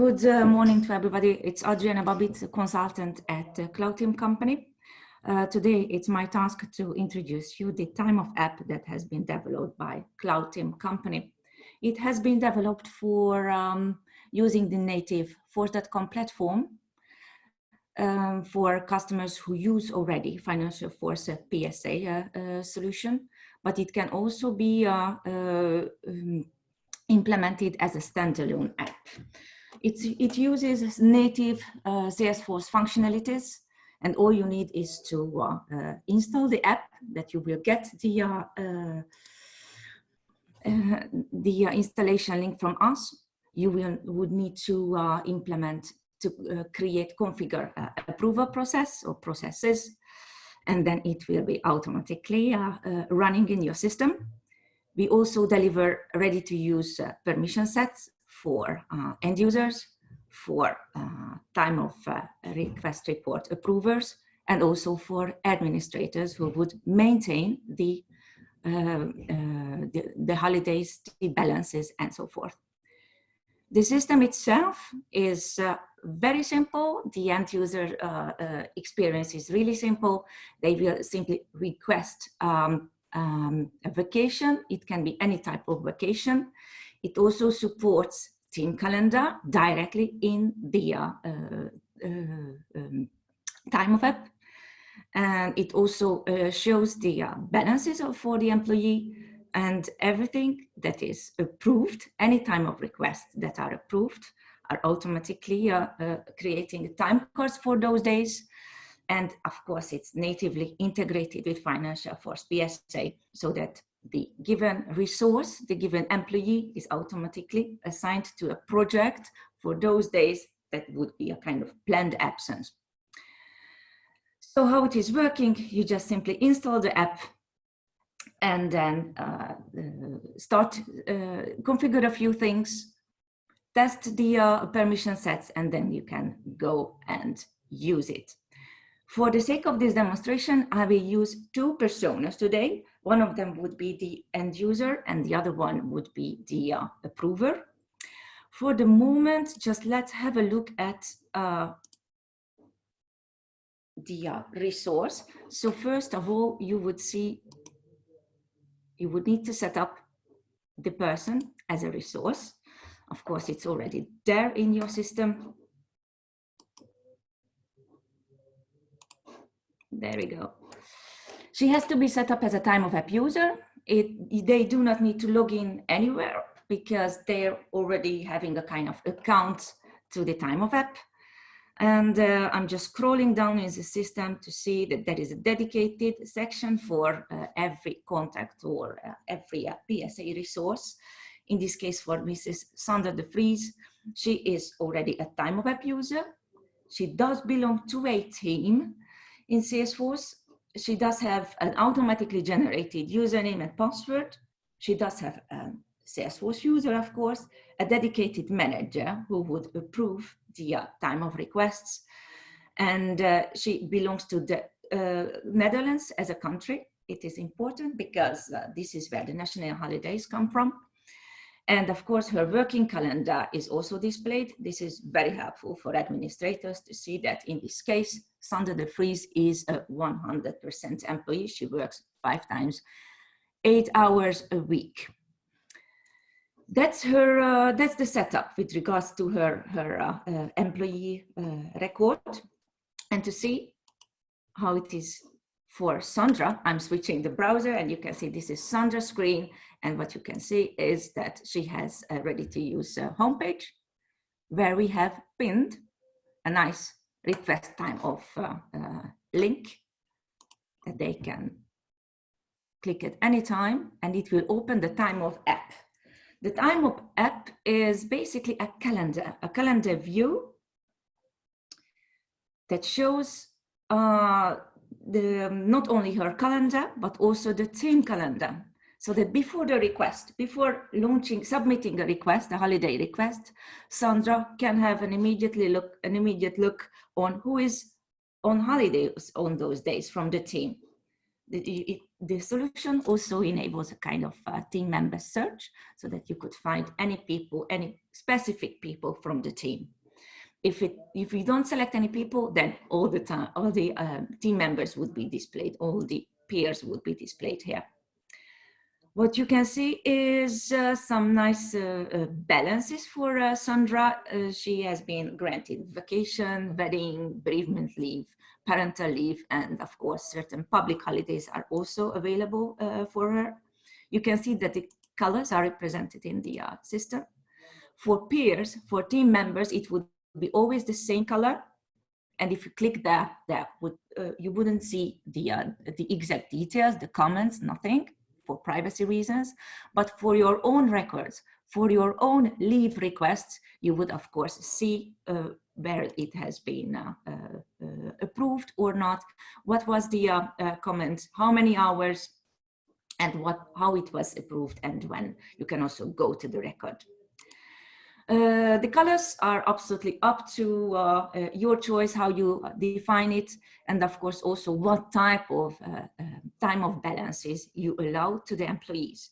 Good morning to everybody. It's Adriana Babit, consultant at Cloudteam Company. Today, it's my task to introduce you the time of app that has been developed by Cloudteam Company. It has been developed for using the native Force.com platform for customers who use already Financial Force PSA solution, but it can also be implemented as a standalone app. It uses native SalesForce functionalities, and all you need is to install the app that you will get the installation link from us. You would need to configure approval process or processes, and then it will be automatically running in your system. We also deliver ready-to-use permission sets for end users, for time of request report approvers, and also for administrators who would maintain the holidays, the balances, and so forth. The system itself is very simple. The end user experience is really simple. They will simply request a vacation. It can be any type of vacation. It also supports team calendar directly in the time of app. And it also shows the balances for the employee and everything that is approved. Any time of requests that are approved are automatically creating time cards for those days. And of course, it's natively integrated with Financial Force PSA so that the given resource, the given employee is automatically assigned to a project for those days that would be a kind of planned absence. So how it is working, you just simply install the app and then configure a few things, test the permission sets, and then you can go and use it. For the sake of this demonstration, I will use two personas today. One of them would be the end user and the other one would be the approver. For the moment, just let's have a look at the resource. So first of all, you would need to set up the person as a resource. Of course, it's already there in your system. There we go. She has to be set up as a time of app user. They do not need to log in anywhere because they're already having a kind of account to the time of app. And I'm just scrolling down in the system to see that there is a dedicated section for every contact or every PSA resource. In this case, for Mrs. Sandra de Vries, she is already a time of app user. She does belong to a team in Salesforce. She does have an automatically generated username and password. She does have a Salesforce user, of course, a dedicated manager who would approve the time of requests. And she belongs to the Netherlands as a country. It is important because this is where the national holidays come from. And of course, her working calendar is also displayed. This is very helpful for administrators to see that in this case, Sandra de Vries is a 100% employee. She works 5 times 8 hours a week. That's her. That's the setup with regards to her employee record. And to see how it is for Sandra, I'm switching the browser, and you can see this is Sandra's screen. And what you can see is that she has a ready-to-use homepage where we have pinned a nice request time of link that they can click at any time, and it will open the time of app. The time of app is basically a calendar view that shows not only her calendar, but also the team calendar. So that before the request, before submitting a request, a holiday request, Sandra can have an immediate look on who is on holidays on those days from the team. the solution also enables a kind of team member search so that you could find any people, any specific people from the team. If you don't select any people, then all the team members would be displayed, all the peers would be displayed here. What you can see is some nice balances for Sandra. She has been granted vacation, wedding, bereavement leave, parental leave, and of course, certain public holidays are also available for her. You can see that the colors are represented in the system. For peers, for team members, it would be always the same color. And if you click that, you wouldn't see the exact details, the comments, nothing, for privacy reasons. But for your own records, for your own leave requests, you would of course see where it has been approved or not, what was the comment, how many hours, and how it was approved, and when. You can also go to the record. The colors are absolutely up to your choice, how you define it, and of course also what type of time of balances you allow to the employees.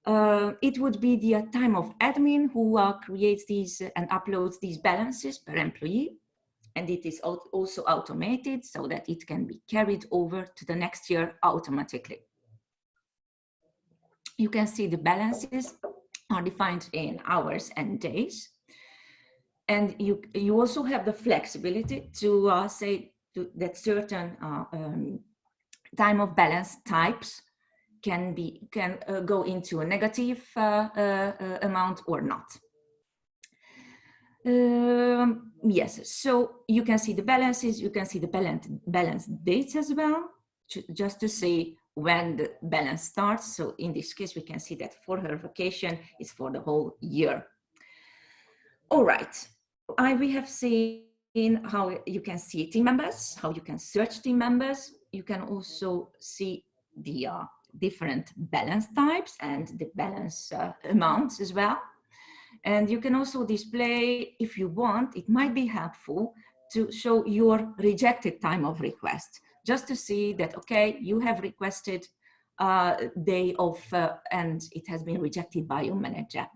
It would be the time of admin who creates these and uploads these balances per employee, and it is also automated so that it can be carried over to the next year automatically. You can see the balances are defined in hours and days. And you also have the flexibility to say that certain time of balance types can go into a negative amount or not. Yes, so you can see the balances, you can see the balance dates as well, just to see when the balance starts. So in this case, we can see that for her vacation, it's for the whole year. All right, we have seen how you can see team members, how you can search team members. You can also see the different balance types and the balance amounts as well. And you can also display, if you want, it might be helpful to show your rejected time of request, just to see that, okay, you have requested day off and it has been rejected by your manager.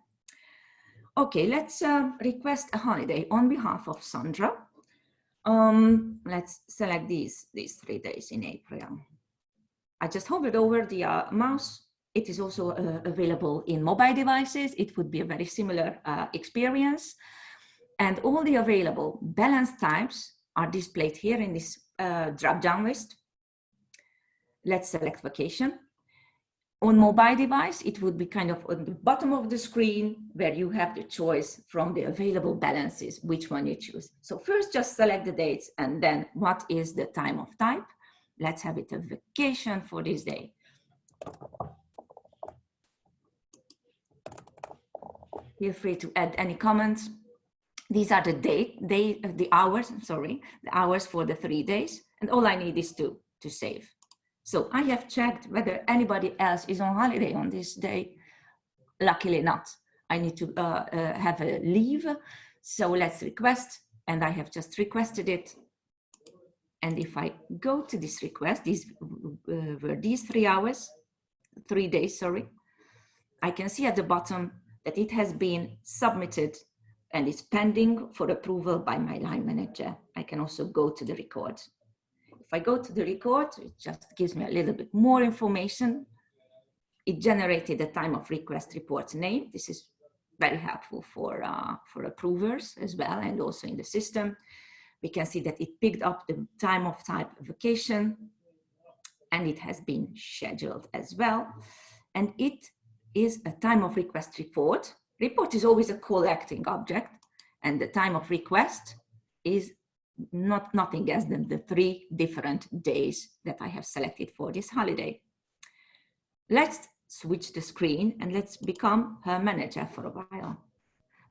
Okay, let's request a holiday on behalf of Sandra. Let's select these 3 days in April. I just hovered over the mouse. It is also available in mobile devices. It would be a very similar experience. And all the available balance types are displayed here in this drop-down list. Let's select vacation. On mobile device, it would be kind of on the bottom of the screen where you have the choice from the available balances, which one you choose. So first just select the dates and then what is the time of type. Let's have it a vacation for this day. Feel free to add any comments. These are the hours for the 3 days. And all I need is to save. So I have checked whether anybody else is on holiday on this day. Luckily not. I need to have a leave. So let's request, and I have just requested it. And if I go to this request, these were these 3 days, sorry. I can see at the bottom that it has been submitted and is pending for approval by my line manager. I can also go to the record. If I go to the record, it just gives me a little bit more information. It generated a time of request report name. This is very helpful for approvers as well, and also in the system. We can see that it picked up the time of type vacation, and it has been scheduled as well. And it is a time of request report. Report is always a collecting object, and the time of request is nothing else than the 3 different days that I have selected for this holiday. Let's switch the screen and let's become her manager for a while.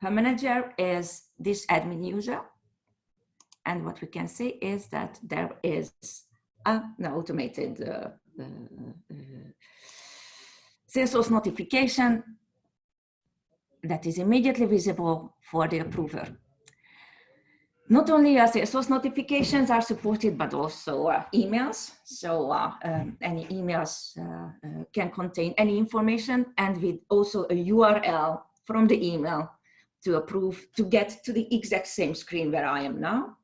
Her manager is this admin user. And what we can see is that there is an automated SalesForce notification that is immediately visible for the approver. Not only SalesForce notifications are supported, but also emails. So any emails can contain any information, and with also a URL from the email to approve, to get to the exact same screen where I am now.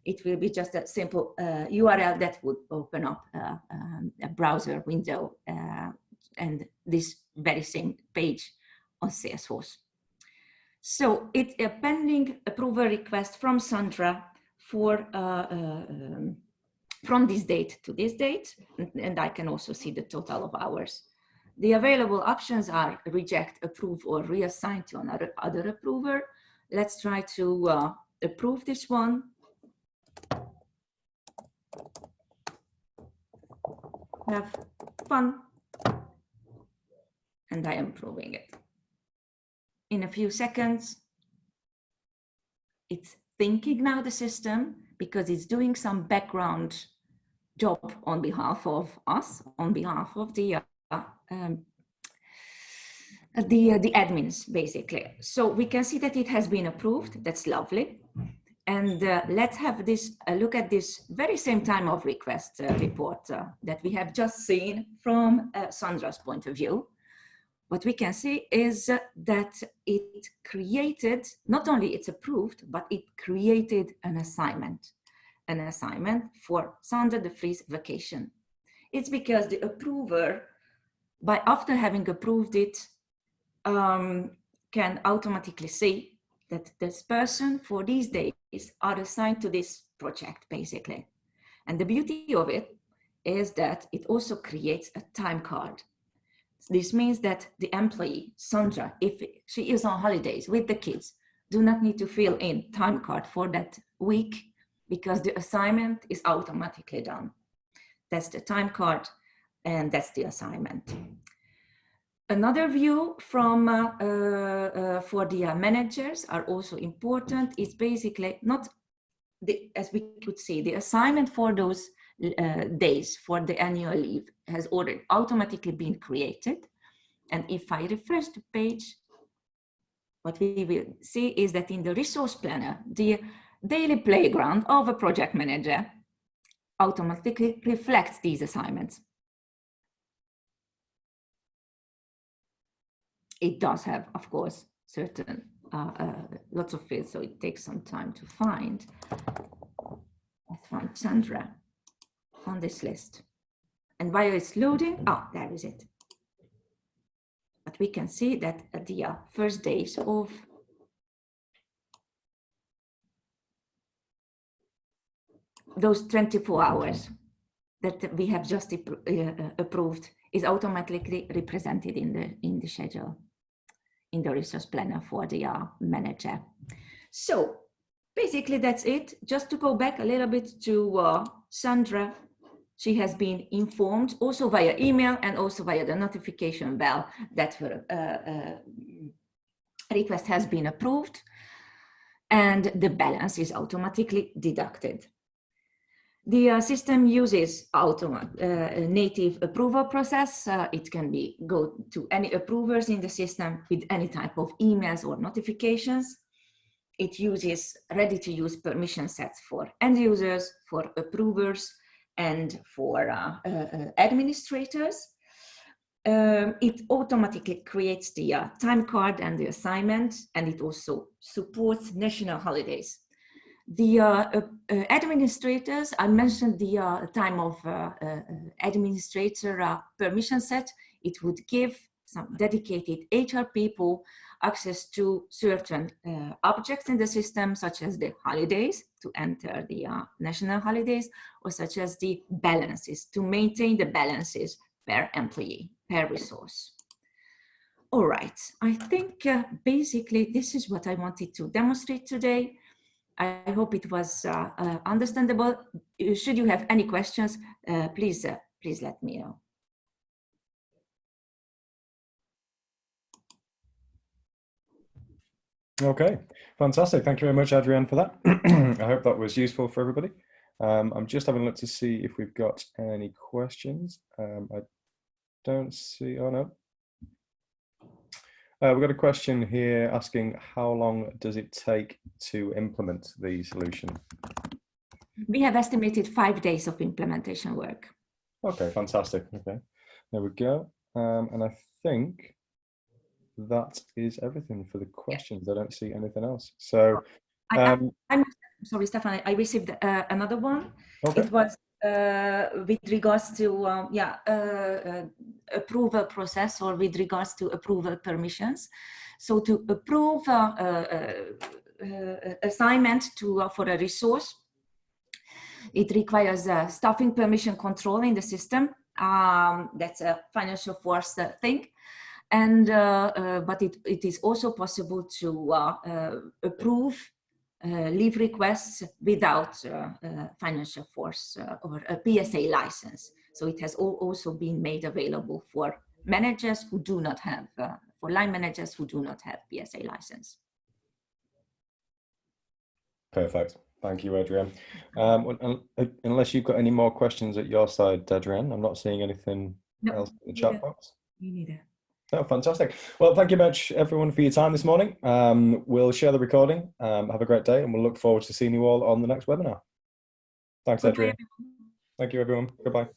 It will be just a simple URL that would open up a browser window and this very same page on Salesforce. So it's a pending approval request from Sandra for from this date to this date, and I can also see the total of hours. The available options are reject, approve, or reassign to another other approver. Let's try to approve this one. Have fun, and I am approving it. In a few seconds, it's thinking now, the system, because it's doing some background job on behalf of us, on behalf of the admins, basically. So we can see that it has been approved. That's lovely. And let's have this look at this very same time of request report that we have just seen from Sandra's point of view. What we can see is that it created, not only it's approved, but it created an assignment for Sandra de Vries vacation. It's because the approver, after having approved it, can automatically say that this person for these days are assigned to this project, basically. And the beauty of it is that it also creates a time card. This means that the employee, Sandra, if she is on holidays with the kids, do not need to fill in time card for that week because the assignment is automatically done. That's the time card and that's the assignment. Another view from for the managers are also important. It's basically not, as we could see, the assignment for those days for the annual leave has already automatically been created. And if I refresh the page, what we will see is that in the resource planner, the daily playground of a project manager automatically reflects these assignments. It does have, of course, certain lots of fields, so it takes some time to find. Let's find Sandra on this list. And while it's loading, oh, there is it. But we can see that at the first days of those 24 hours that we have just approved is automatically represented in the schedule, in the resource planner for the manager. So basically that's it. Just to go back a little bit to Sandra, she has been informed also via email and also via the notification bell that her request has been approved and the balance is automatically deducted. The system uses native approval process. It can go to any approvers in the system with any type of emails or notifications. It uses ready-to-use permission sets for end users, for approvers, and for administrators. It automatically creates the time card and the assignment, and it also supports national holidays. The administrators, I mentioned the time of administrator permission set. It would give some dedicated HR people access to certain objects in the system, such as the holidays, to enter the national holidays, or such as the balances, to maintain the balances per employee, per resource. All right, I think basically this is what I wanted to demonstrate today. I hope it was understandable. Should you have any questions, please let me know. Okay, fantastic. Thank you very much, Adrienne, for that. I hope that was useful for everybody. I'm just having a look to see if we've got any questions. I don't see, oh no. We've got a question here asking how long does it take to implement the solution? We have estimated 5 days of implementation work. Okay, fantastic. Okay, there we go. And I think that is everything for the questions. I don't see anything else. So, I'm sorry, Stefan, I received another one. okay. It was with regards to approval process, or with regards to approval permissions. So to approve assignment for a resource, it requires staffing permission control in the system. That's a financial force thing. And but it is also possible to approve leave requests without financial force or a PSA license. So it has also been made available for managers who do not have, for line managers who do not have PSA license. Perfect. Thank you, Adrienne. Unless you've got any more questions at your side, Adrienne, I'm not seeing anything else in the chat box. Me neither. Oh, fantastic. Well, thank you much, everyone, for your time this morning. We'll share the recording. Have a great day, and we'll look forward to seeing you all on the next webinar. Thanks, Adrienne. Thank you, everyone. Goodbye.